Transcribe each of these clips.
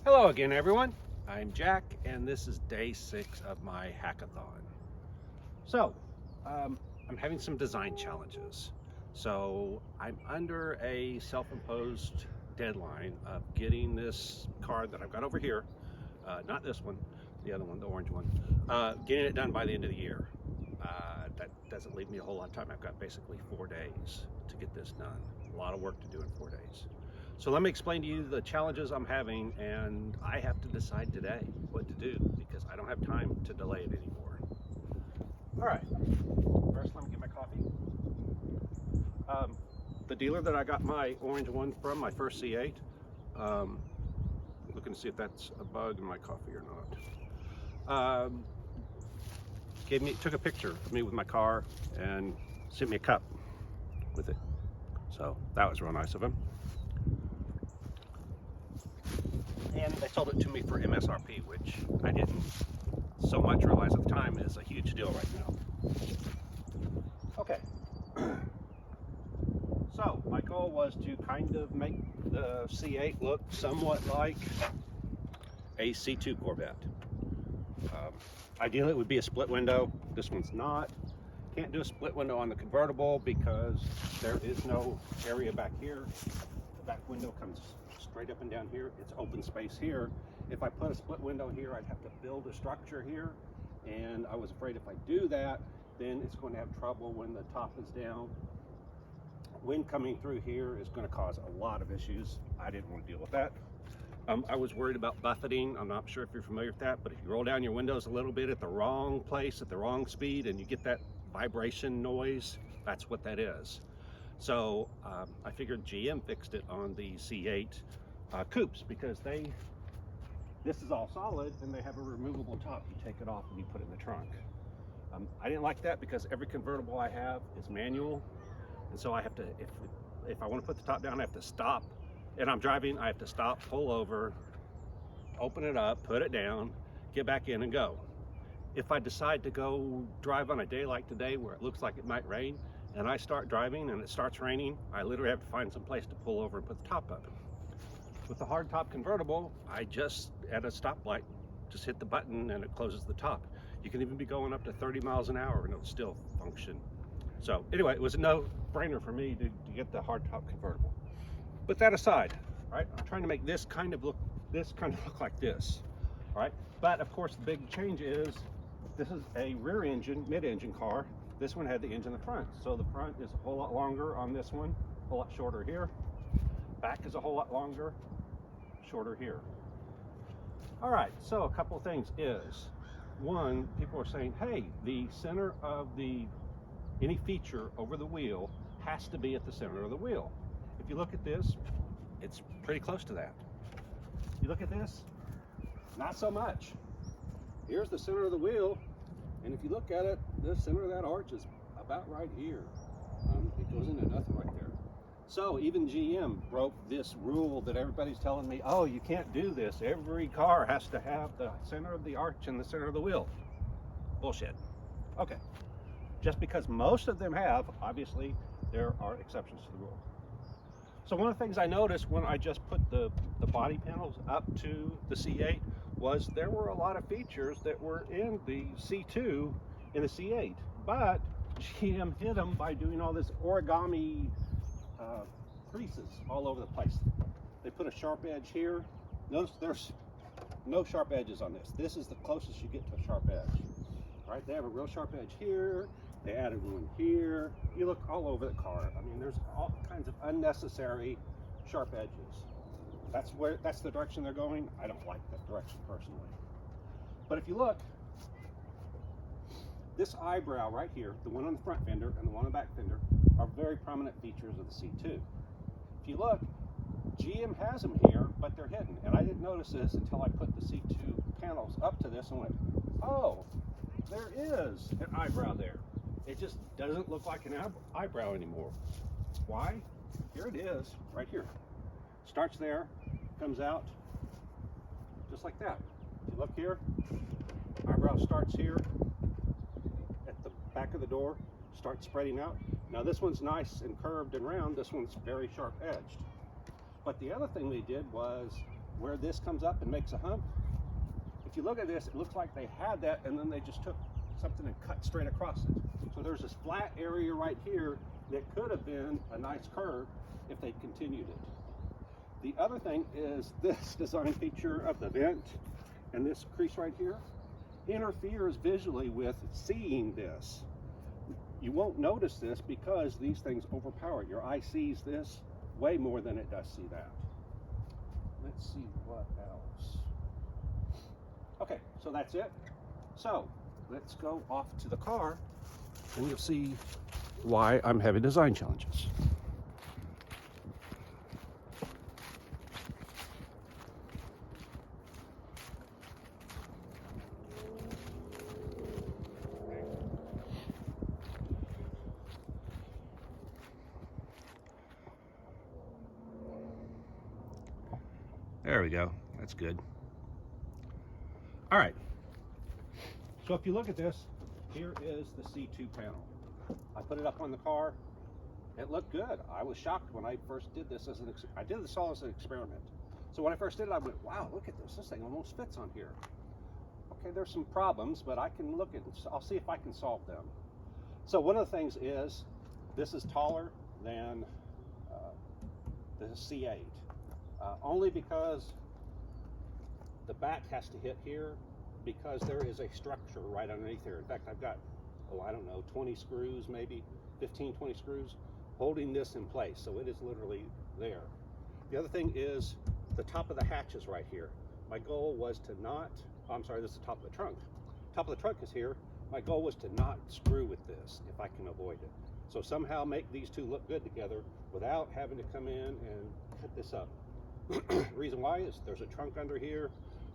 Hello again, everyone. I'm Jack, and this is day 6 of my hackathon. So, I'm having some design challenges. So, I'm under a self-imposed deadline of getting this card that I've got over here, not this one, the other one, the orange one, getting it done by the end of the year. That doesn't leave me a whole lot of time. I've got basically 4 days to get this done. A lot of work to do in 4 days. So let me explain to you the challenges I'm having, and I have to decide today what to do because I don't have time to delay it anymore. All right, first let me get my coffee. The dealer that I got my orange one from, my first C8, looking to see if that's a bug in my coffee or not. Took a picture of me with my car and sent me a cup with it. So that was real nice of him. And they sold it to me for MSRP, which I didn't so much realize at the time is a huge deal right now. Okay. So my goal was to kind of make the C8 look somewhat like a C2 Corvette. Ideally it would be a split window. This one's not. Can't do a split window on the convertible because there is no area back here. The back window comes straight up and down here. It's open space here. If I put a split window here, I'd have to build a structure here, and I was afraid if I do that, then it's going to have trouble when the top is down. Wind coming through here is going to cause a lot of issues. I didn't want to deal with that. I was worried about buffeting. I'm not sure if you're familiar with that, but if you roll down your windows a little bit at the wrong place, at the wrong speed, and you get that vibration noise, that's what that is. So I figured GM fixed it on the C8 coupes because this is all solid and they have a removable top. You take it off and you put it in the trunk. I didn't like that because every convertible I have is manual, and so I have to, if I want to put the top down, I have to stop. And I'm driving, I have to stop, pull over, open it up, put it down, get back in and go. If I decide to go drive on a day like today where it looks like it might rain, and I start driving and it starts raining, I literally have to find some place to pull over and put the top up. With the hardtop convertible, I just, at a stoplight, just hit the button and it closes the top. You can even be going up to 30 miles an hour and it'll still function. So anyway, it was a no-brainer for me to get the hardtop convertible. Put that aside, right? I'm trying to make this kind of look like this, all right? But of course, the big change is this is a rear engine, mid-engine car. This one had the engine in the front. So the front is a whole lot longer on this one, a whole lot shorter here. Back is a whole lot longer, shorter here. All right, so a couple of things is, one, people are saying, hey, the center of any feature over the wheel has to be at the center of the wheel. If you look at this, it's pretty close to that. You look at this, not so much. Here's the center of the wheel, and if you look at it, the center of that arch is about right here. It goes into nothing right there. So even GM broke this rule that everybody's telling me, oh, you can't do this. Every car has to have the center of the arch and the center of the wheel. Bullshit. Okay. Just because most of them have, obviously, there are exceptions to the rule. So one of the things I noticed when I just put the body panels up to the C8 was there were a lot of features that were in the C2 in the C8, but GM hid them by doing all this origami creases all over the place. They put a sharp edge here. Notice there's no sharp edges on this. This is the closest you get to a sharp edge. All right, they have a real sharp edge here. They added one here. You look all over the car. I mean, there's all kinds of unnecessary sharp edges. That's the direction they're going. I don't like that direction personally. But if you look, this eyebrow right here, the one on the front fender and the one on the back fender, are very prominent features of the C2. If you look, GM has them here, but they're hidden. And I didn't notice this until I put the C2 panels up to this and went, oh, there is an eyebrow there. It just doesn't look like an eyebrow anymore. Why? Here it is, right here. Starts there, comes out, just like that. If you look here, eyebrow starts here at the back of the door, starts spreading out. Now this one's nice and curved and round. This one's very sharp edged. But the other thing they did was where this comes up and makes a hump, if you look at this, it looks like they had that and then they just took something and cut straight across it. So there's this flat area right here that could have been a nice curve if they continued it. The other thing is this design feature of the vent and this crease right here interferes visually with seeing this. You won't notice this because these things overpower it. Your eye sees this way more than it does see that. Let's see what else. Okay, so that's it. So let's go off to the car and you'll see why I'm having design challenges. There we go. That's good. All right. So if you look at this, here is the C2 panel. I put it up on the car. It looked good. I was shocked when I first did this I did this all as an experiment. So when I first did it, I went, wow, look at this. This thing almost fits on here. Okay, there's some problems, but I can look at it. I'll see if I can solve them. So one of the things is this is taller than the C8. Only because the back has to hit here because there is a structure right underneath here. In fact, I've got, oh, I don't know, 20 screws, maybe 15, 20 screws holding this in place. So it is literally there. The other thing is the top of the hatch is right here. My goal was to not, oh, I'm sorry, this is the top of the trunk. Top of the trunk is here. My goal was to not screw with this if I can avoid it. So somehow make these two look good together without having to come in and cut this up. The reason why is there's a trunk under here.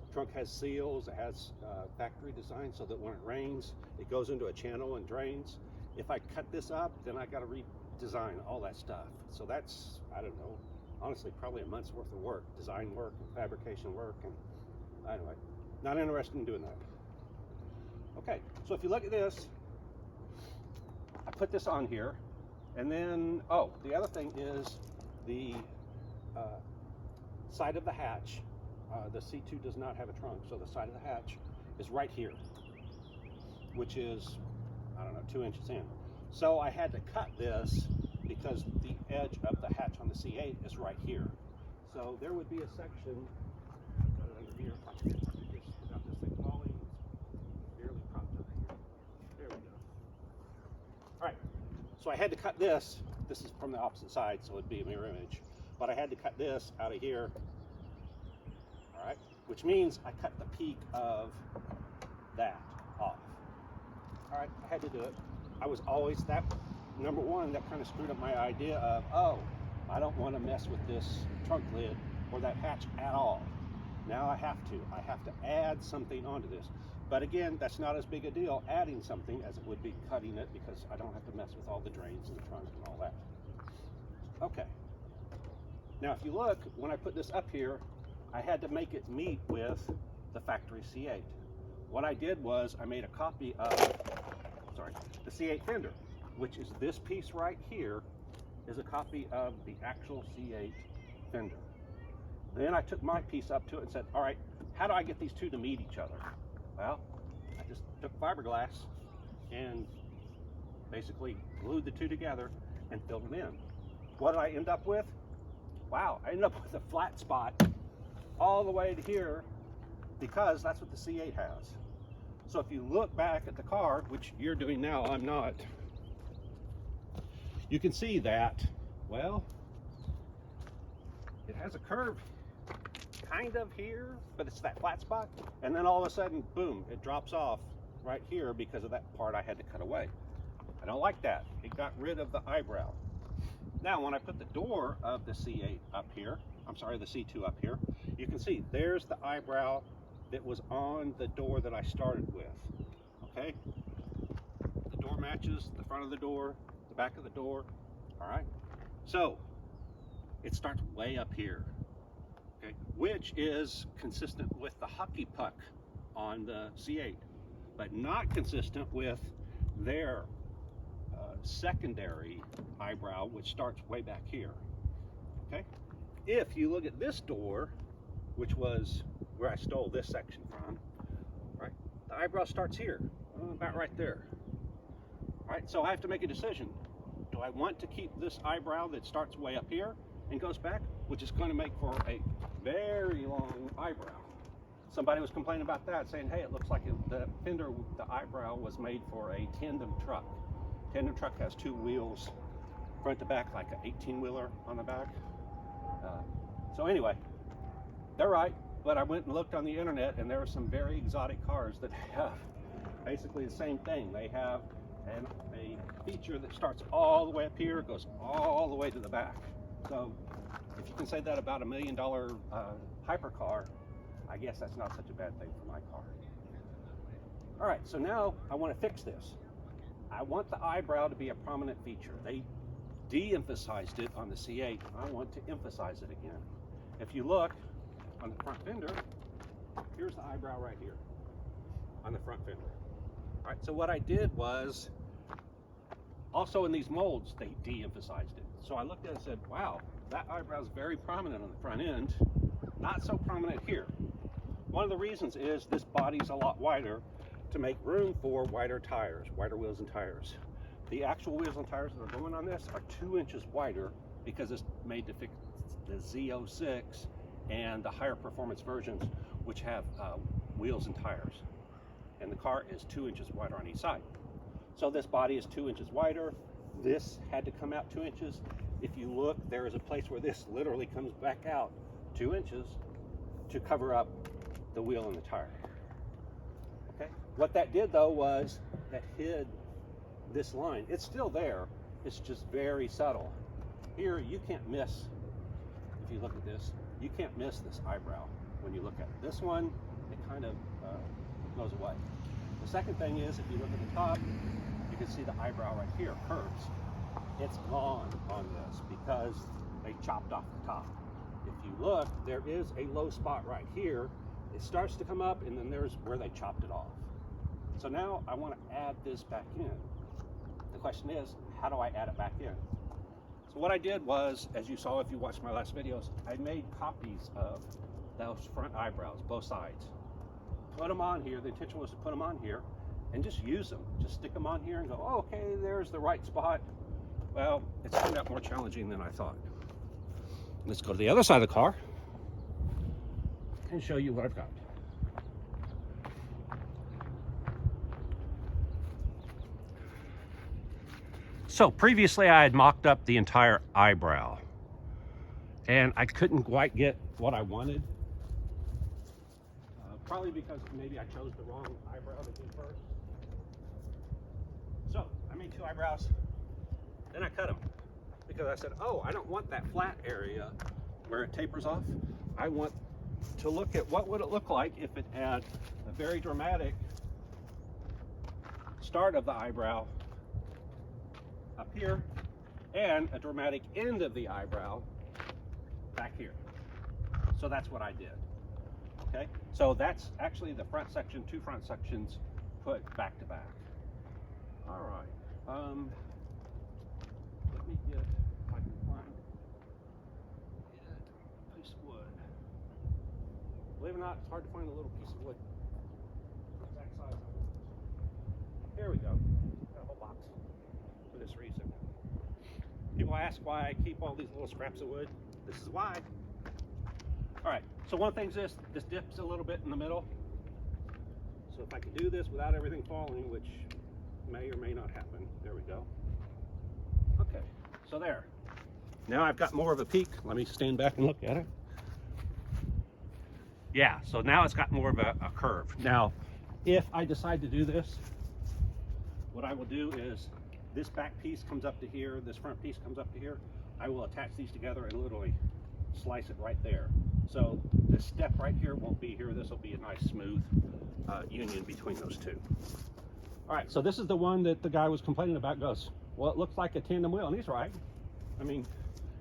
The trunk has seals, it has factory design so that when it rains, it goes into a channel and drains. If I cut this up, then I got to redesign all that stuff. So that's, I don't know, honestly, probably a month's worth of work, design work and fabrication work. And anyway, not interested in doing that. Okay, so if you look at this, I put this on here, and then, oh, the other thing is the side of the hatch. The C2 does not have a trunk, so the side of the hatch is right here, which is, I don't know, 2 inches in. So I had to cut this because the edge of the hatch on the C8 is right here. So there would be a section, got it under here, just without this thing falling, it's barely propped under here. There we go. All right, so I had to cut this. This is from the opposite side, so it'd be a mirror image. But I had to cut this out of here, all right? Which means I cut the peak of that off. All right, I had to do it. I was always that, number one, that kind of screwed up my idea of, oh, I don't want to mess with this trunk lid or that hatch at all. Now I have to add something onto this. But again, that's not as big a deal adding something as it would be cutting it because I don't have to mess with all the drains and the trunk and all that. Okay. Now, if you look, when I put this up here, I had to make it meet with the factory C8. What I did was I made a copy of, the C8 fender, which is this piece right here, is a copy of the actual C8 fender. Then I took my piece up to it and said, all right, how do I get these two to meet each other? Well, I just took fiberglass and basically glued the two together and filled them in. What did I end up with? Wow, I ended up with a flat spot all the way to here because that's what the C8 has. So if you look back at the car, which you're doing now, I'm not, you can see that, well, it has a curve kind of here, but it's that flat spot. And then all of a sudden, boom, it drops off right here because of that part I had to cut away. I don't like that. It got rid of the eyebrow. Now, when I put the door of the C8 up here, I'm sorry, the C2 up here, you can see there's the eyebrow that was on the door that I started with, okay? The door matches the front of the door, the back of the door, all right? So, it starts way up here, okay? Which is consistent with the hockey puck on the C8, but not consistent with their secondary eyebrow, which starts way back here, okay? If you look at this door, which was where I stole this section from, right? The eyebrow starts here, about right there. All right, so I have to make a decision. Do I want to keep this eyebrow that starts way up here and goes back, which is going to make for a very long eyebrow? Somebody was complaining about that, saying, hey, it looks like the fender, the eyebrow was made for a tandem truck. Tandem truck has two wheels, front to back, like an 18-wheeler on the back. So anyway, they're right, but I went and looked on the internet, and there are some very exotic cars that have basically the same thing. They have a feature that starts all the way up here, goes all the way to the back. So if you can say that about $1 million hypercar, I guess that's not such a bad thing for my car. All right, so now I want to fix this. I want the eyebrow to be a prominent feature. They de-emphasized it on the C8. I want to emphasize it again. If you look on the front fender, here's the eyebrow right here on the front fender. All right, so what I did was, also in these molds, they de-emphasized it. So I looked at it and said, wow, that eyebrow is very prominent on the front end, not so prominent here. One of the reasons is this body's a lot wider to make room for wider tires, wider wheels and tires. The actual wheels and tires that are going on this are 2 inches wider because it's made to fix the Z06 and the higher performance versions, which have wheels and tires. And the car is 2 inches wider on each side. So this body is 2 inches wider. This had to come out 2 inches. If you look, there is a place where this literally comes back out 2 inches to cover up the wheel and the tire. Okay. What that did though was that hid this line. It's still there. It's just very subtle. Here you can't miss, if you look at this, you can't miss this eyebrow when you look at it. This one, it kind of goes away. The second thing is, if you look at the top, you can see the eyebrow right here curves. It's gone on this because they chopped off the top. If you look, there is a low spot right here. It starts to come up, and then there's where they chopped it off. So now I want to add this back in. The question is, how do I add it back in? So what I did was, as you saw if you watched my last videos, I made copies of those front eyebrows, both sides. Put them on here. The intention was to put them on here and just use them. Just stick them on here and go, oh, okay, there's the right spot. Well, it's turned out more challenging than I thought. Let's go to the other side of the car and show you what I've got. So previously I had mocked up the entire eyebrow and I couldn't quite get what I wanted. Probably because maybe I chose the wrong eyebrow to do first. So I made 2 eyebrows, then I cut them because I said, oh, I don't want that flat area where it tapers off. I want to look at what would it look like if it had a very dramatic start of the eyebrow up here and a dramatic end of the eyebrow back here. So that's what I did. Okay, so that's actually the front section, 2 front sections put back to back. All right, let me get, if I can find a piece of wood. Believe it or not, it's hard to find a little piece of wood the exact size of it. Here we go, got a whole box for this reason. People ask why I keep all these little scraps of wood. This is why. All right, so one thing's this dips a little bit in the middle. So if I can do this without everything falling, which may or may not happen, there we go. Okay, so there. Now I've got more of a peak. Let me stand back and look at it. Yeah, so now it's got more of a curve. Now, if I decide to do this, what I will do is this back piece comes up to here, this front piece comes up to here. I will attach these together and literally slice it right there. So this step right here won't be here. This will be a nice smooth union between those two. All right, so this is the one that the guy was complaining about. Goes, well, it looks like a tandem wheel, and he's right. I mean,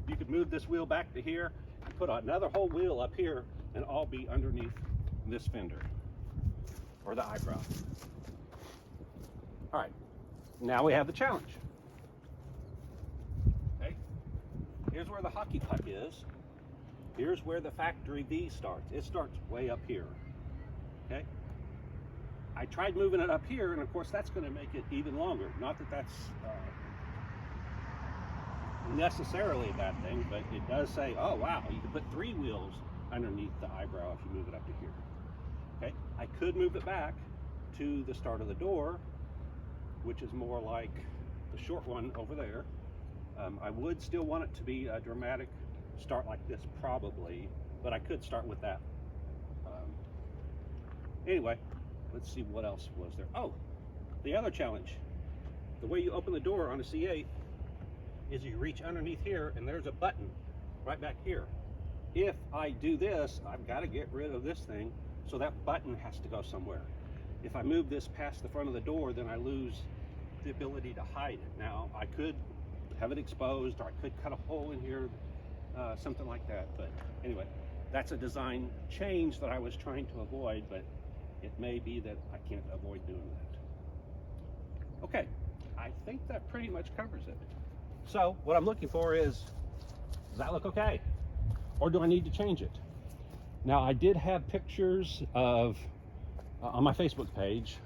you could move this wheel back to here and put another whole wheel up here and all be underneath this fender or the eyebrow. All right, now we have the challenge. Okay, here's where the hockey puck is. Here's where the factory V starts. It starts way up here, okay? I tried moving it up here, and of course that's going to make it even longer. Not that that's necessarily a bad thing, but it does say, oh wow, you can put 3 wheels underneath the eyebrow if you move it up to here. Okay, I could move it back to the start of the door, which is more like the short one over there. I would still want it to be a dramatic start like this probably, but I could start with that. Anyway, let's see what else was there. Oh, the other challenge. The way you open the door on a C8 is you reach underneath here and there's a button right back here. If I do this, I've got to get rid of this thing, so that button has to go somewhere. If I move this past the front of the door, then I lose the ability to hide it. Now, I could have it exposed, or I could cut a hole in here, something like that. But anyway, that's a design change that I was trying to avoid, but it may be that I can't avoid doing that. Okay, I think that pretty much covers it. So what I'm looking for is, does that look okay? Or do I need to change it? Now, I did have pictures of, on my Facebook page,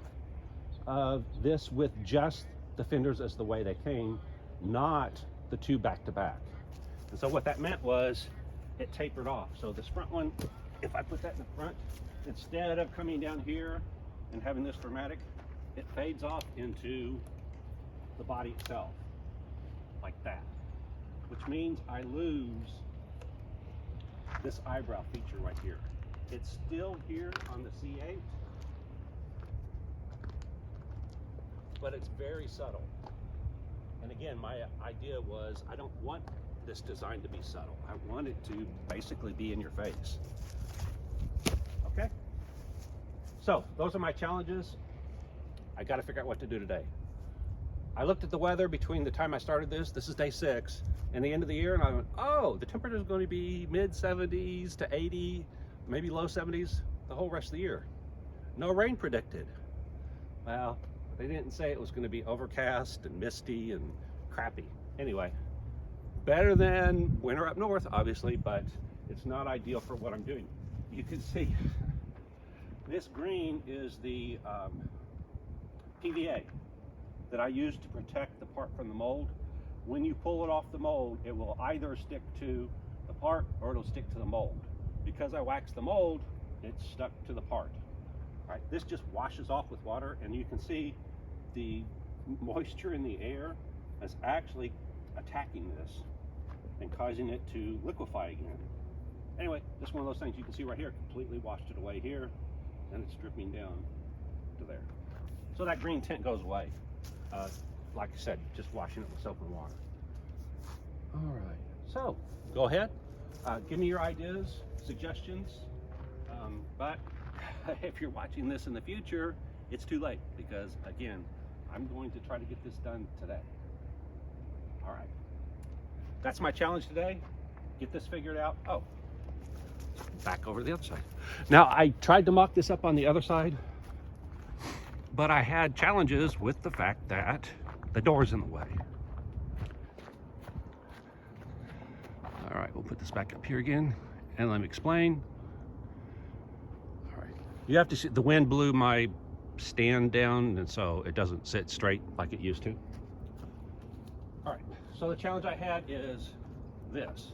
of this with just the fenders as the way they came, not the 2 back to back. And so what that meant was it tapered off. So this front one, if I put that in the front, instead of coming down here and having this dramatic, it fades off into the body itself, like that. Which means I lose this eyebrow feature right here. It's still here on the C8, but it's very subtle. And again, my idea was I don't want this design to be subtle. I want it to basically be in your face. Okay? So those are my challenges. I got to figure out what to do today. I looked at the weather between the time I started this is day 6, and the end of the year, and I went, oh, the temperature is going to be mid 70s to 80, maybe low 70s the whole rest of the year. No rain predicted. Well, they didn't say it was going to be overcast and misty and crappy. Anyway, better than winter up north, obviously, but it's not ideal for what I'm doing. You can see this green is the PVA that I use to protect the part from the mold. When you pull it off the mold, it will either stick to the part or it'll stick to the mold. Because I waxed the mold, it's stuck to the part. All right, this just washes off with water, and you can see the moisture in the air is actually attacking this and causing it to liquefy again. Anyway, this is one of those things you can see right here, completely washed it away here, and it's dripping down to there. So that green tint goes away. Like I said, just washing it with soap and water. All right, so go ahead, give me your ideas, suggestions, but if you're watching this in the future, it's too late, because again, I'm going to try to get this done today. All right, that's my challenge today. Get this figured out. Oh, back over to the other side. Now, I tried to mock this up on the other side, but I had challenges with the fact that the door's in the way. All right, we'll put this back up here again, and let me explain. All right, you have to see, the wind blew my stand down, and so it doesn't sit straight like it used to. All right, so the challenge I had is this.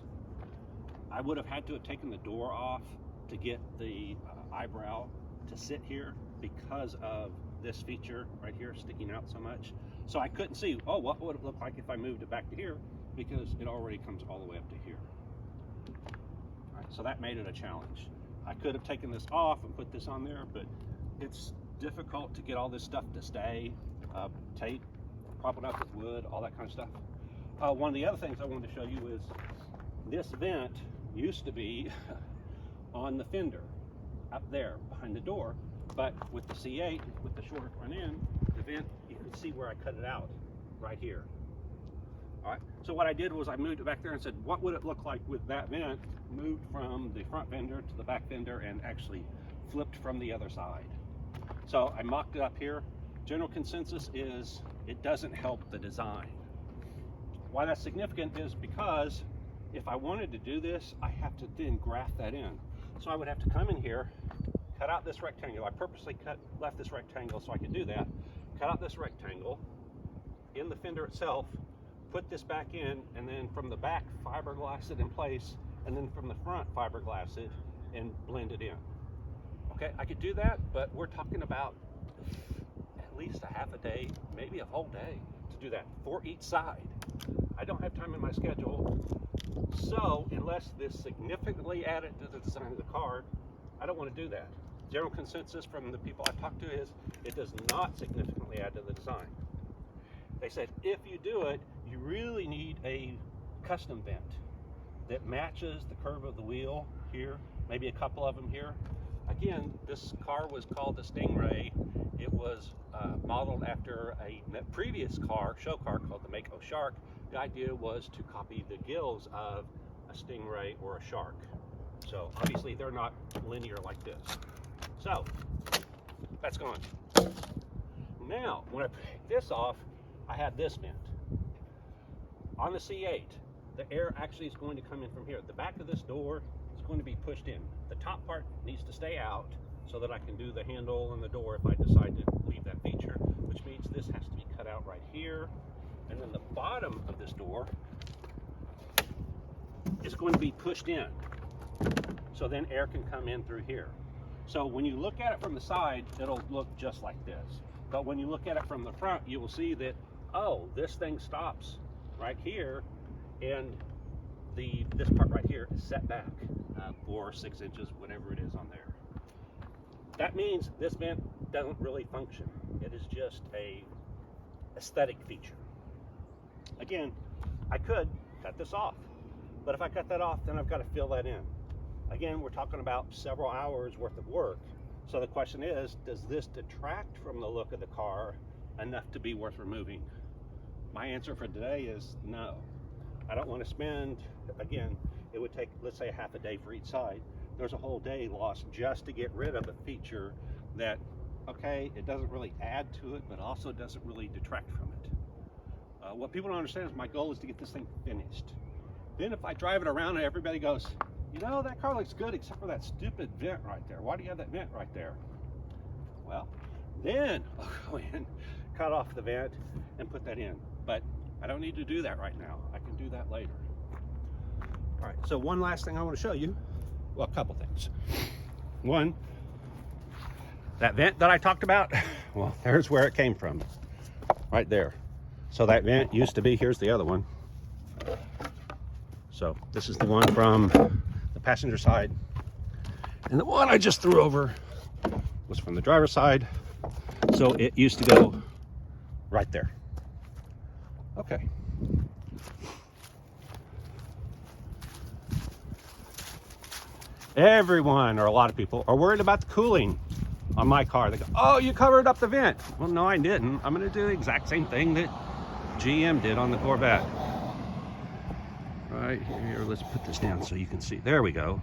I would have had to have taken the door off to get the eyebrow to sit here because of this feature right here sticking out so much. So I couldn't see, oh, what would it look like if I moved it back to here, because it already comes all the way up to here. All right, so that made it a challenge. I could have taken this off and put this on there, but it's difficult to get all this stuff to stay, tape, prop it up with wood, all that kind of stuff. One of the other things I wanted to show you is this vent used to be on the fender up there behind the door, but with the C8, with the shorter front end, the vent, you can see where I cut it out right here. All right, so what I did was I moved it back there and said, what would it look like with that vent moved from the front fender to the back fender and actually flipped from the other side? So I mocked it up here. General consensus is it doesn't help the design. Why that's significant is because if I wanted to do this, I have to then graft that in. So I would have to come in here, cut out this rectangle. I purposely left this rectangle so I could do that. Cut out this rectangle in the fender itself, put this back in, and then from the back fiberglass it in place, and then from the front fiberglass it and blend it in. Okay, I could do that, but we're talking about at least a half a day, maybe a whole day to do that for each side. I don't have time in my schedule, so unless this significantly added to the design of the car, I don't want to do that. General consensus from the people I've talked to is it does not significantly add to the design. They said if you do it, you really need a custom vent that matches the curve of the wheel here, maybe a couple of them here. Again, this car was called the Stingray. It was modeled after a previous car, show car, called the Mako Shark. The idea was to copy the gills of a Stingray or a shark. So obviously they're not linear like this. So that's gone. Now, when I take this off, I have this vent. On the C8, the air actually is going to come in from here. The back of this door is going to be pushed in. The top part needs to stay out so that I can do the handle and the door if I decide to leave that feature, which means this has to be cut out right here. And then the bottom of this door is going to be pushed in. So then air can come in through here. So when you look at it from the side, it'll look just like this. But when you look at it from the front, you will see that, oh, this thing stops right here, and this part right here is set back 4 or 6 inches, whatever it is on there. That means this vent doesn't really function. It is just a aesthetic feature. Again, I could cut this off, but if I cut that off, then I've got to fill that in. Again, we're talking about several hours worth of work. So the question is, does this detract from the look of the car enough to be worth removing? My answer for today is no. I don't want to spend, again, it would take, let's say, a half a day for each side. There's a whole day lost just to get rid of a feature that, okay, it doesn't really add to it, but also doesn't really detract from it. What people don't understand is my goal is to get this thing finished. Then if I drive it around and everybody goes, you know, that car looks good except for that stupid vent right there. Why do you have that vent right there? Well, then I'll go in, cut off the vent, and put that in. But I don't need to do that right now. I can do that later. All right, so one last thing I want to show you. Well, a couple things. One, that vent that I talked about, well, there's where it came from, right there. So that vent used to be, here's the other one. So this is the one from the passenger side. And the one I just threw over was from the driver's side. So it used to go right there. Okay. Everyone, or a lot of people, are worried about the cooling on my car. They go, oh, you covered up the vent. Well, no, I didn't. I'm going to do the exact same thing that GM did on the Corvette. Right here, let's put this down so you can see. There we go.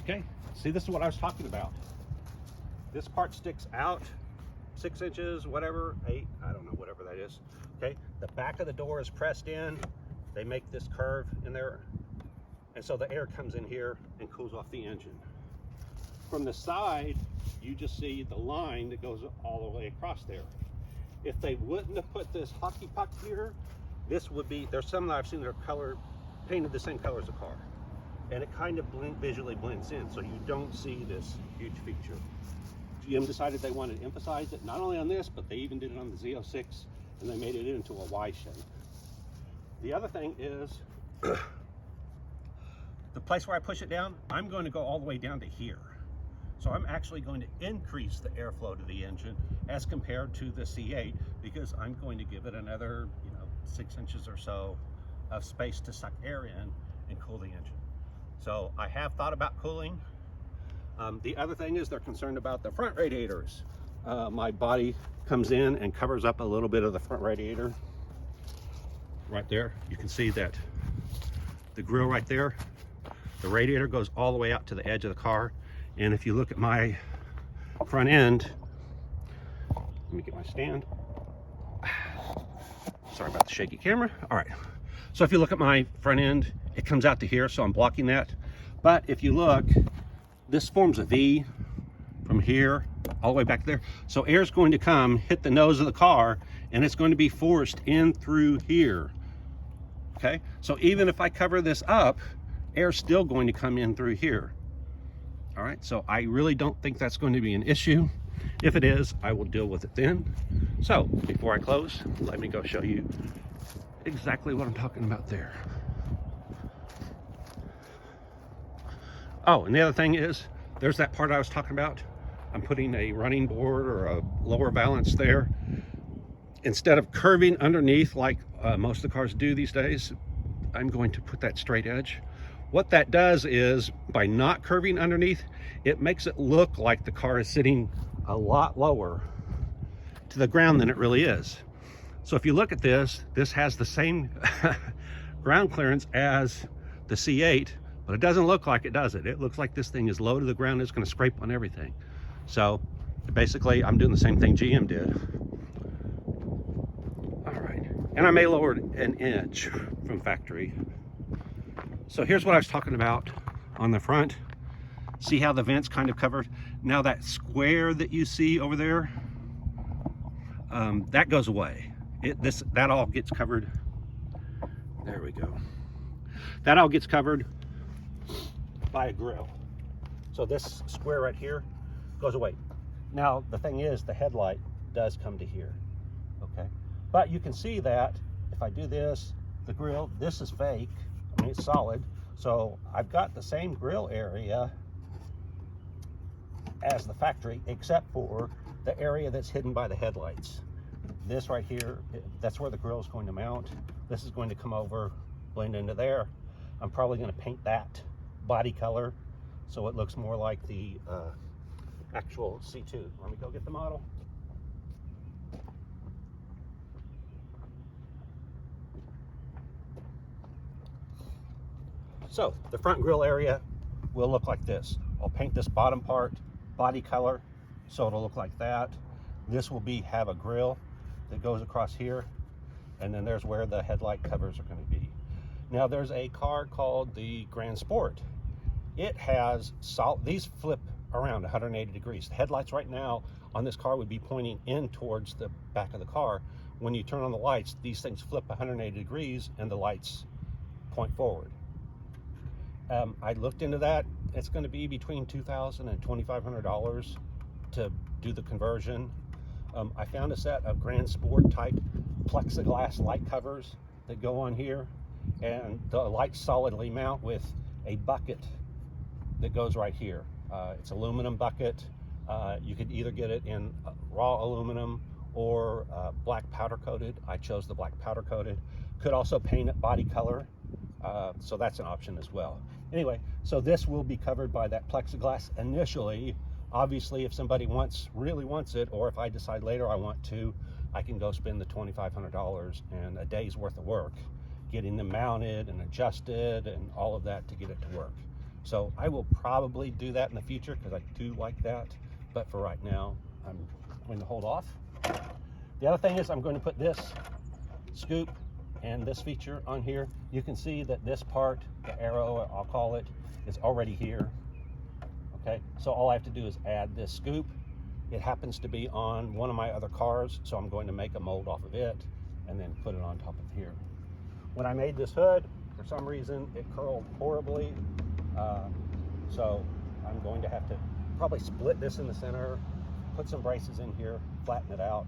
Okay, see, this is what I was talking about. This part sticks out 6 inches, whatever, 8, I don't know, whatever that is. Okay, the back of the door is pressed in. They make this curve in there. And so the air comes in here and cools off the engine. From the side, you just see the line that goes all the way across there. If they wouldn't have put this hockey puck here, this would be, there's some that I've seen that are painted the same color as the car. And it kind of visually blends in, so you don't see this huge feature. GM decided they wanted to emphasize it, not only on this, but they even did it on the Z06, and they made it into a Y shape. The other thing is, the place where I push it down, I'm going to go all the way down to here. So I'm actually going to increase the airflow to the engine as compared to the C8, because I'm going to give it another, 6 inches or so of space to suck air in and cool the engine. So I have thought about cooling. The other thing is they're concerned about the front radiators. My body comes in and covers up a little bit of the front radiator. Right there, you can see that the grill right there, the radiator goes all the way out to the edge of the car. And if you look at my front end, let me get my stand. Sorry about the shaky camera. All right, so if you look at my front end, it comes out to here, so I'm blocking that. But if you look, this forms a V from here all the way back there. So air's going to come, hit the nose of the car, and it's going to be forced in through here. Okay, so even if I cover this up, air's still going to come in through here. All right, so I really don't think that's going to be an issue. If it is, I will deal with it then. So before I close, let me go show you exactly what I'm talking about there. Oh, and the other thing is, there's that part I was talking about. I'm putting a running board or a lower balance there. Instead of curving underneath like most of the cars do these days, I'm going to put that straight edge. What that does is, by not curving underneath, it makes it look like the car is sitting a lot lower to the ground than it really is. So if you look at this, this has the same ground clearance as the C8, but it doesn't look like it, does it? It looks like this thing is low to the ground. It's going to scrape on everything. So basically, I'm doing the same thing GM did. All right, and I may lower it an inch from factory. So here's what I was talking about on the front. See how the vent's kind of covered? Now that square that you see over there, that goes away. That all gets covered. There we go. That all gets covered by a grill. So this square right here goes away. Now the thing is, the headlight does come to here, okay? But you can see that if I do this, the grill, this is fake. I mean, it's solid. So I've got the same grill area as the factory, except for the area that's hidden by the headlights. This right here, that's where the grill is going to mount. This is going to come over, blend into there. I'm probably going to paint that body color so it looks more like the actual C2. Let me go get the model. So the front grille area will look like this. I'll paint this bottom part body color so it'll look like that. This will have a grille that goes across here, and then there's where the headlight covers are going to be. Now there's a car called the Grand Sport. It has these flip around 180 degrees. The headlights right now on this car would be pointing in towards the back of the car. When you turn on the lights, these things flip 180 degrees and the lights point forward. I looked into that. It's going to be between $2,000 and $2,500 to do the conversion. I found a set of Grand Sport type plexiglass light covers that go on here, and the lights solidly mount with a bucket that goes right here. It's aluminum bucket. You could either get it in raw aluminum or black powder coated. I chose the black powder coated. Could also paint it body color, so that's an option as well. Anyway, so this will be covered by that plexiglass initially. Obviously, if somebody really wants it, or if I decide later I want to, I can go spend the $2,500 and a day's worth of work getting them mounted and adjusted and all of that to get it to work. So I will probably do that in the future because I do like that. But for right now, I'm going to hold off. The other thing is I'm going to put this scoop and this feature on here. You can see that this part, the arrow, I'll call it, is already here. Okay, so all I have to do is add this scoop. It happens to be on one of my other cars, so I'm going to make a mold off of it and then put it on top of here. When I made this hood, for some reason, it curled horribly. So I'm going to have to probably split this in the center, put some braces in here, flatten it out.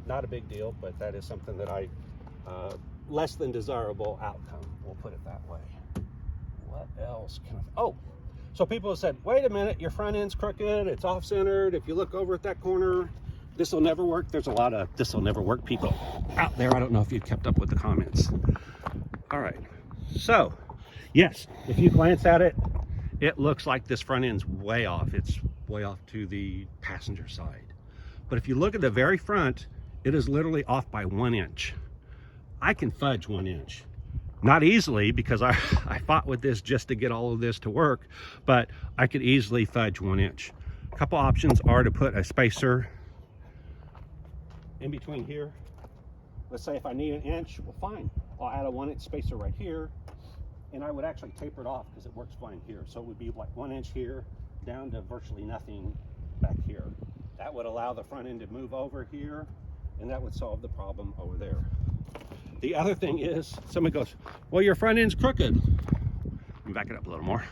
Not a big deal, but that is something that less than desirable outcome, we'll put it that way. What else can oh, so people have said, wait a minute, your front end's crooked, it's off-centered, if you look over at that corner, this will never work. There's a lot of this will never work people out there. I don't know if you kept up with the comments. All right, so yes, if you glance at it, it looks like this front end's way off. It's way off to the passenger side. But if you look at the very front, it is literally off by 1 inch. I can fudge 1 inch. Not easily, because I fought with this just to get all of this to work, but I could easily fudge 1 inch. A couple options are to put a spacer in between here. Let's say if I need 1 inch, well fine, I'll add a 1 inch spacer right here, and I would actually taper it off because it works fine here. So it would be like 1 inch here down to virtually nothing back here. That would allow the front end to move over here, and that would solve the problem over there. The other thing is, somebody goes, well, your front end's crooked. Let me back it up a little more.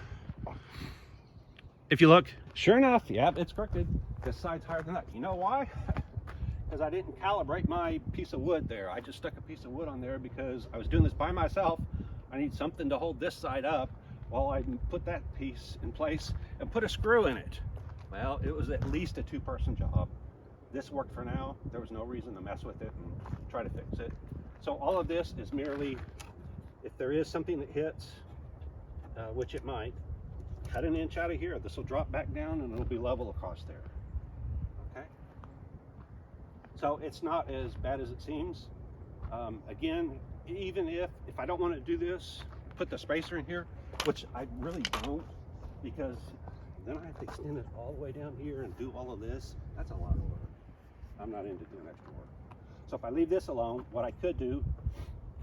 If you look, sure enough, yeah, it's crooked. This side's higher than that. You know why? Because I didn't calibrate my piece of wood there. I just stuck a piece of wood on there because I was doing this by myself. I need something to hold this side up while I put that piece in place and put a screw in it. Well, it was at least a 2-person job. This worked for now. There was no reason to mess with it and try to fix it. So all of this is merely, if there is something that hits, which it might, cut an inch out of here. This will drop back down and it'll be level across there. Okay? So it's not as bad as it seems. Again, even if I don't want to do this, put the spacer in here, which I really don't, because then I have to extend it all the way down here and do all of this. That's a lot of work. I'm not into doing extra work. So if I leave this alone, what I could do,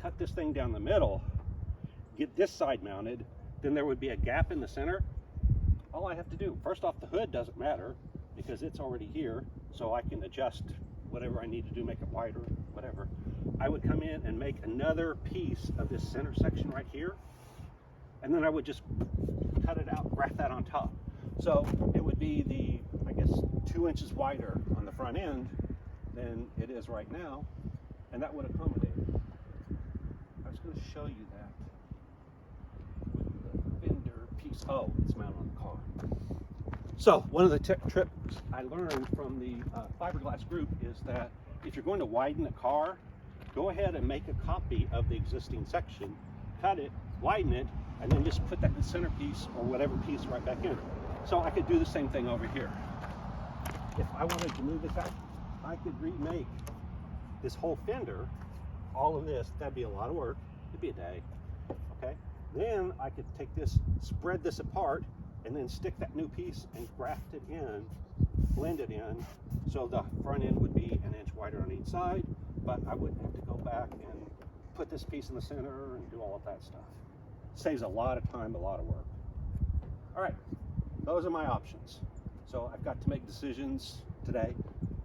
cut this thing down the middle, get this side mounted, then there would be a gap in the center. All I have to do, first off, the hood doesn't matter because it's already here, so I can adjust whatever I need to do, make it wider, whatever. I would come in and make another piece of this center section right here, and then I would just cut it out, graft that on top. So it would be the, I guess, 2 inches wider on the front end than it is right now, and that would accommodate it. I was going to show you that with the fender piece. Oh, it's mounted on the car. So one of the tricks I learned from the fiberglass group is that if you're going to widen a car, go ahead and make a copy of the existing section, cut it, widen it, and then just put that in the centerpiece or whatever piece right back in. So I could do the same thing over here. If I wanted to move this out, I could remake this whole fender, all of this. That'd be a lot of work. It'd be a day, okay? Then I could take this, spread this apart, and then stick that new piece and graft it in, blend it in, so the front end would be 1 inch wider on each side, but I wouldn't have to go back and put this piece in the center and do all of that stuff. Saves a lot of time, a lot of work. All right, those are my options. So I've got to make decisions today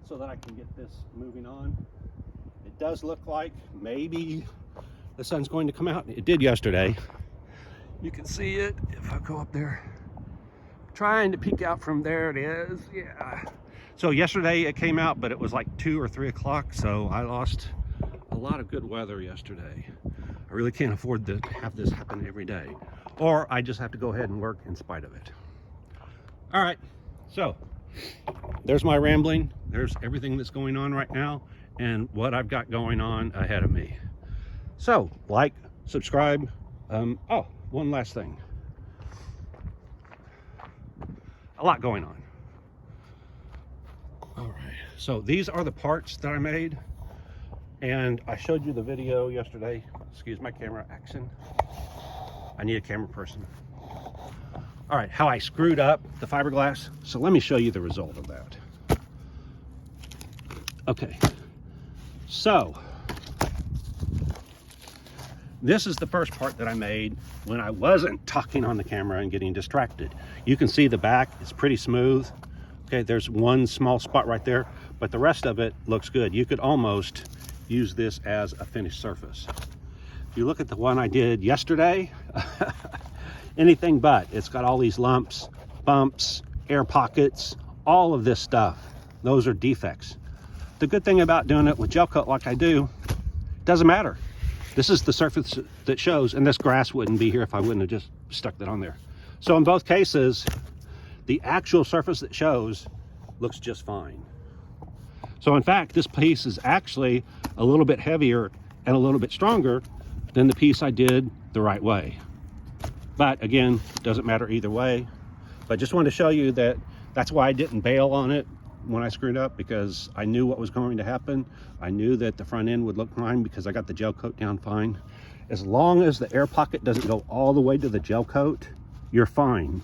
so that I can get this moving on. It does look like maybe the sun's going to come out. It did yesterday. You can see it if I go up there. Trying to peek out from there, it is, yeah. So yesterday it came out, but it was like 2 or 3 o'clock, so I lost a lot of good weather yesterday. I really can't afford to have this happen every day, or I just have to go ahead and work in spite of it. All right, so there's my rambling. There's everything that's going on right now and what I've got going on ahead of me. So like, subscribe. Oh, one last thing. A lot going on. All right, so these are the parts that I made, and I showed you the video yesterday. Excuse my camera action. I need a camera person. All right, how I screwed up the fiberglass. So let me show you the result of that. Okay, so this is the first part that I made when I wasn't talking on the camera and getting distracted. You can see the back, it's pretty smooth. Okay, there's one small spot right there, but the rest of it looks good. You could almost use this as a finished surface. If you look at the one I did yesterday, anything but. It's got all these lumps, bumps, air pockets, all of this stuff. Those are defects. The good thing about doing it with gel coat like I do, it doesn't matter. This is the surface that shows, and this grass wouldn't be here if I wouldn't have just stuck that on there. So in both cases, the actual surface that shows looks just fine. So in fact, this piece is actually a little bit heavier and a little bit stronger than the piece I did the right way. But again, doesn't matter either way. But just wanted to show you that that's why I didn't bail on it when I screwed up, because I knew what was going to happen. I knew that the front end would look fine because I got the gel coat down fine. As long as the air pocket doesn't go all the way to the gel coat, you're fine.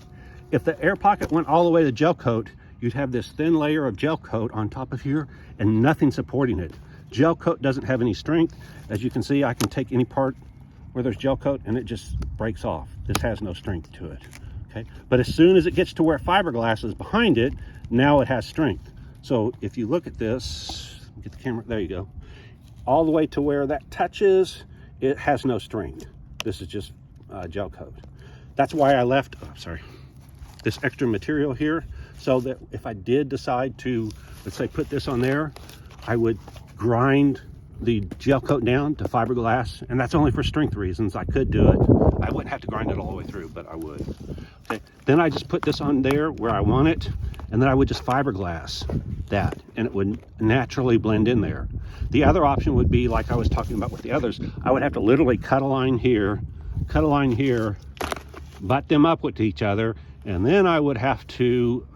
If the air pocket went all the way to the gel coat, you'd have this thin layer of gel coat on top of here and nothing supporting it. Gel coat doesn't have any strength. As you can see, I can take any part where there's gel coat and it just breaks off. This has no strength to it. Okay, but as soon as it gets to where fiberglass is behind it, now it has strength. So if you look at this, get the camera, there you go. All the way to where that touches, it has no strength. This is just gel coat. That's why I left, this extra material here, so that if I did decide to, let's say, put this on there, I would grind the gel coat down to fiberglass, and that's only for strength reasons. I could do it. I wouldn't have to grind it all the way through, but I would. Okay. Then I just put this on there where I want it, and then I would just fiberglass that, and it would naturally blend in there. The other option would be, like I was talking about with the others, I would have to literally cut a line here, butt them up with each other, and then I would have to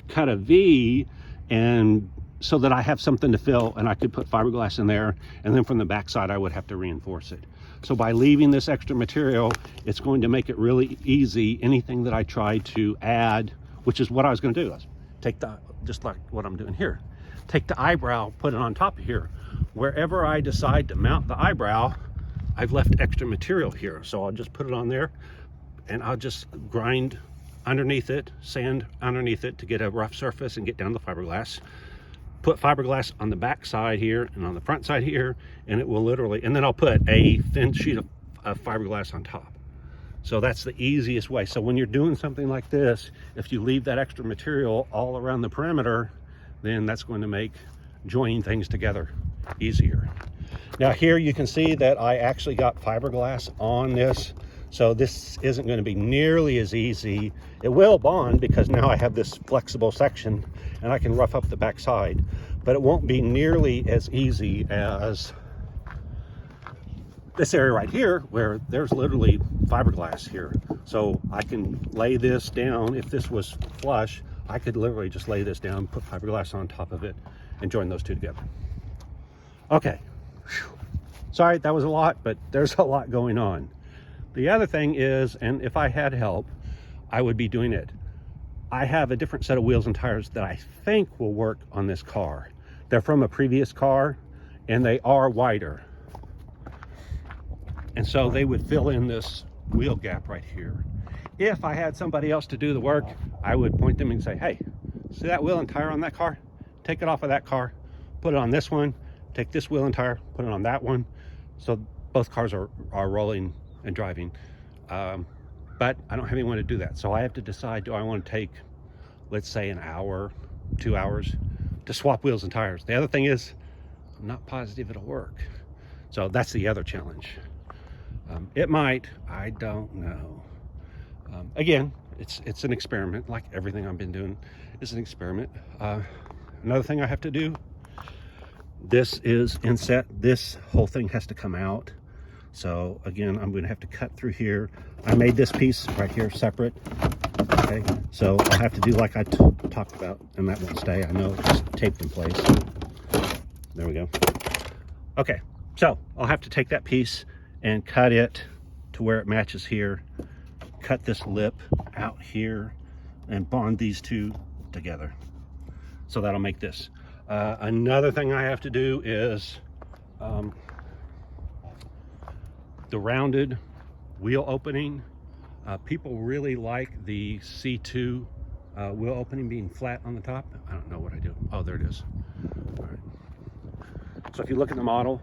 cut a V, and so that I have something to fill, and I could put fiberglass in there, and then from the backside I would have to reinforce it. So by leaving this extra material, it's going to make it really easy. Anything that I try to add, which is what I was going to do, is take the, just like what I'm doing here, take the eyebrow, put it on top of here. Wherever I decide to mount the eyebrow, I've left extra material here, so I'll just put it on there, and I'll just grind underneath it, sand underneath it to get a rough surface and get down the fiberglass. Put fiberglass on the back side here and on the front side here, and it will literally, and then I'll put a thin sheet of fiberglass on top. So that's the easiest way. So when you're doing something like this, if you leave that extra material all around the perimeter, then that's going to make joining things together easier. Now here you can see that I actually got fiberglass on this, so this isn't going to be nearly as easy. It will bond because now I have this flexible section and I can rough up the back side, but it won't be nearly as easy as this area right here, where there's literally fiberglass here. So I can lay this down. If this was flush, I could literally just lay this down, put fiberglass on top of it, and join those two together. Okay, sorry, that was a lot, but there's a lot going on. The other thing is, and if I had help, I would be doing it. I have a different set of wheels and tires that I think will work on this car. They're from a previous car, and they are wider. And so they would fill in this wheel gap right here. If I had somebody else to do the work, I would point them and say, hey, see that wheel and tire on that car? Take it off of that car, put it on this one, take this wheel and tire, put it on that one. So both cars are rolling and driving. But I don't have anyone to do that. So I have to decide, do I want to take, let's say, an hour, 2 hours to swap wheels and tires? The other thing is, I'm not positive it'll work. So that's the other challenge. It might, I don't know. Again, it's an experiment, like everything I've been doing is an experiment. Another thing I have to do, this is inset. This whole thing has to come out. So again, I'm going to have to cut through here. I made this piece right here separate. Okay, so I'll have to do like I talked about, and that won't stay. I know it's taped in place. There we go. Okay, so I'll have to take that piece and cut it to where it matches here. Cut this lip out here and bond these two together. So that'll make this. Another thing I have to do is the rounded wheel opening. People really like the C2 wheel opening being flat on the top. I don't know what I do. Oh, there it is. All right. So if you look at the model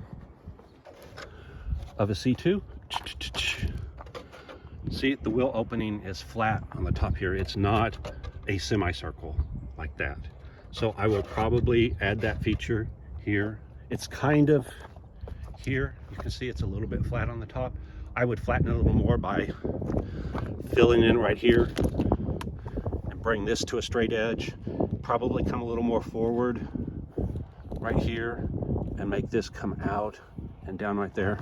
of a C2, see the wheel opening is flat on the top here. It's not a semicircle like that. So I will probably add that feature here. It's kind of here. You can see it's a little bit flat on the top. I would flatten it a little more by filling in right here and bring this to a straight edge. Probably come a little more forward right here and make this come out and down right there,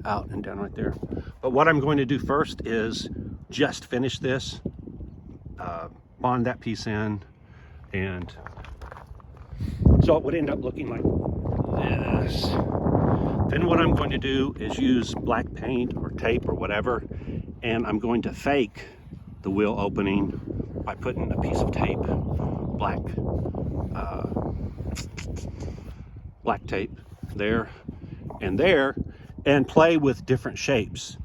out and down right there. But what I'm going to do first is just finish this, bond that piece in, and so it would end up looking like this. Then what I'm going to do is use black paint or tape or whatever, and I'm going to fake the wheel opening by putting a piece of tape, black tape there and there, and play with different shapes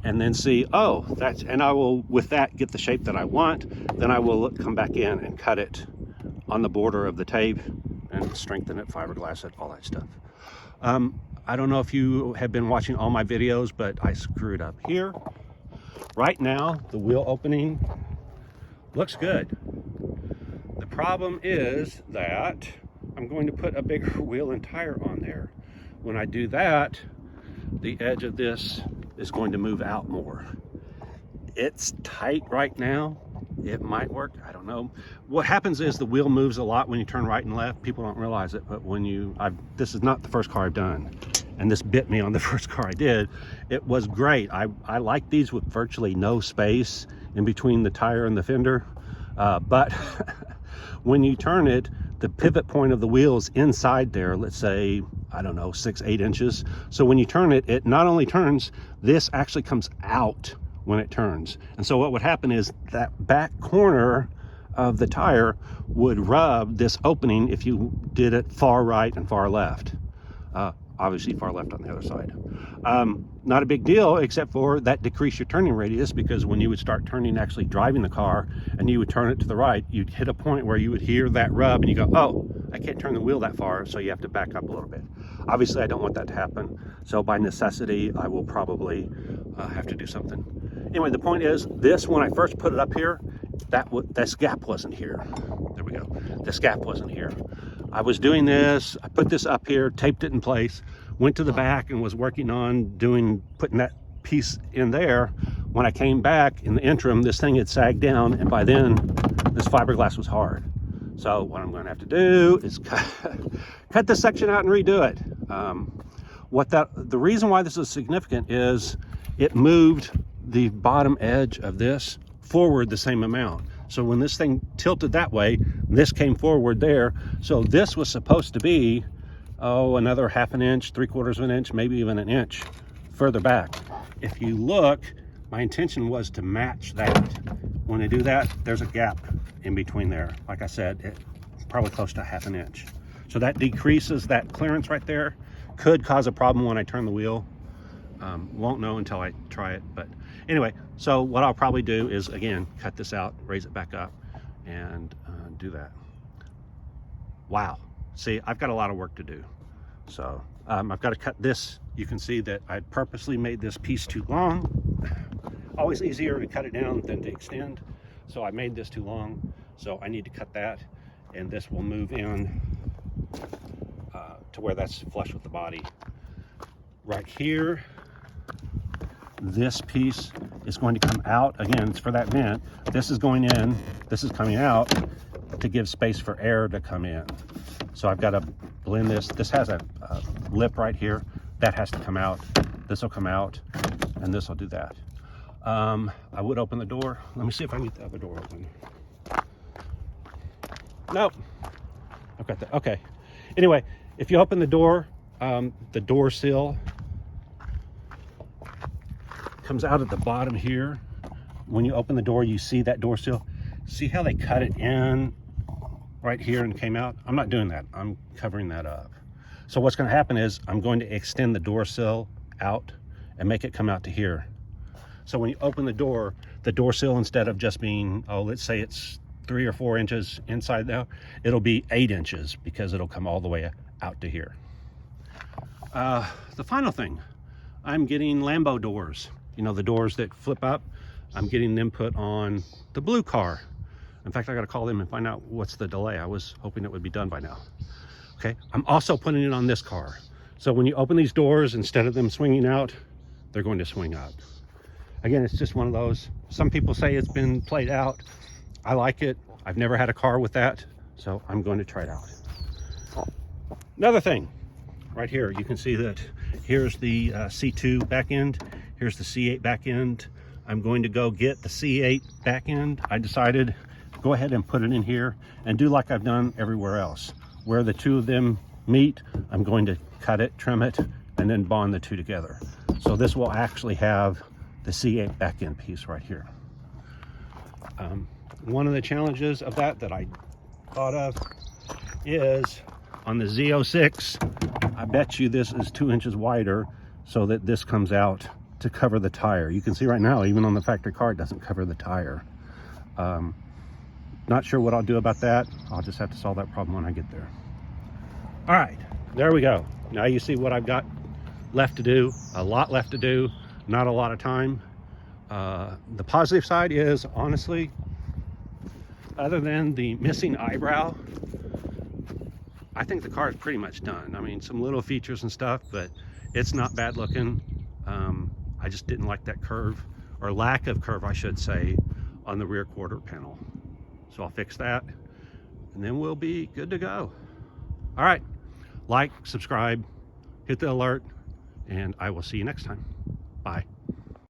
and then see, oh, that's, and I will, with that, get the shape that I want. Then I will come back in and cut it on the border of the tape and strengthen it, fiberglass it, all that stuff. I don't know if you have been watching all my videos, but I screwed up here. Right now, the wheel opening looks good. The problem is that I'm going to put a bigger wheel and tire on there. When I do that, the edge of this is going to move out more. It's tight right now. It might work, I don't know. What happens is the wheel moves a lot when you turn right and left. People don't realize it, but when you, this is not the first car I've done, and this bit me on the first car I did. It was great. I like these with virtually no space in between the tire and the fender, but when you turn it, the pivot point of the wheel is inside there, let's say, I don't know, 6-8 inches. So when you turn it, it not only turns, this actually comes out when it turns. And so what would happen is that back corner of the tire would rub this opening if you did it far right and far left. Obviously far left on the other side. Not a big deal, except for that decrease your turning radius, because when you would start turning, actually driving the car, and you would turn it to the right, you'd hit a point where you would hear that rub and you go, oh, I can't turn the wheel that far, so you have to back up a little bit. Obviously I don't want that to happen, so by necessity I will probably have to do something. Anyway, the point is, this, when I first put it up here, this gap wasn't here. There we go. This gap wasn't here. I was doing this, I put this up here, taped it in place, went to the back and was working on putting that piece in there. When I came back in the interim, this thing had sagged down, and by then this fiberglass was hard. So what I'm going to have to do is cut this section out and redo it. The reason why this is significant is it moved the bottom edge of this forward the same amount. So when this thing tilted that way, this came forward there. So this was supposed to be, another 1/2 inch, 3/4 of an inch, maybe even an inch further back. If you look, my intention was to match that. When I do that, there's a gap in between there. Like I said, it's probably close to 1/2 inch. So that decreases that clearance right there. Could cause a problem when I turn the wheel. Won't know until I try it, but anyway, so what I'll probably do is, again, cut this out, raise it back up, and do that. Wow. See, I've got a lot of work to do. So I've got to cut this. You can see that I purposely made this piece too long. Always easier to cut it down than to extend. So I made this too long. So I need to cut that, and this will move in to where that's flush with the body. Right here, this piece is going to come out. Again, it's for that vent. This is going in, this is coming out to give space for air to come in. So I've got to blend this. This has a lip right here. That has to come out. This will come out, and this will do that. I would open the door. Let me see if I can get the other door open. Nope. I've got that. Okay. Anyway, if you open the door sill comes out at the bottom here. When you open the door, you see that door sill. See how they cut it in right here and came out? I'm not doing that. I'm covering that up. So what's going to happen is I'm going to extend the door sill out and make it come out to here. So when you open the door sill, instead of just being, let's say it's 3 or 4 inches inside now, it'll be 8 inches because it'll come all the way out to here. The final thing, I'm getting Lambo doors. You know, the doors that flip up. I'm getting them put on the blue car. In fact, I got to call them and find out what's the delay. I was hoping it would be done by now. Okay, I'm also putting it on this car. So when you open these doors, instead of them swinging out, they're going to swing up. Again, it's just one of those. Some people say it's been played out. I like it. I've never had a car with that, so I'm going to try it out. Another thing, right here, you can see that here's the C2 back end. Here's the C8 back end. I'm going to go get the C8 back end. I decided to go ahead and put it in here and do like I've done everywhere else. Where the two of them meet, I'm going to cut it, trim it, and then bond the two together. So this will actually have the C8 back end piece right here. One of the challenges of that I thought of is on the Z06, I bet you this is 2 inches wider. so that this comes out to cover the tire. You can see right now, even on the factory car, it doesn't cover the tire. Not sure what I'll do about that. I'll just have to solve that problem when I get there. All right, there we go. Now you see what I've got left to do. A lot left to do, not a lot of time. The positive side is, honestly, other than the missing eyebrow, I think the car is pretty much done. I mean, some little features and stuff, but it's not bad looking. I just didn't like that curve, or lack of curve, I should say, on the rear quarter panel. So I'll fix that, and then we'll be good to go. All right, like, subscribe, hit the alert, and I will see you next time. Bye.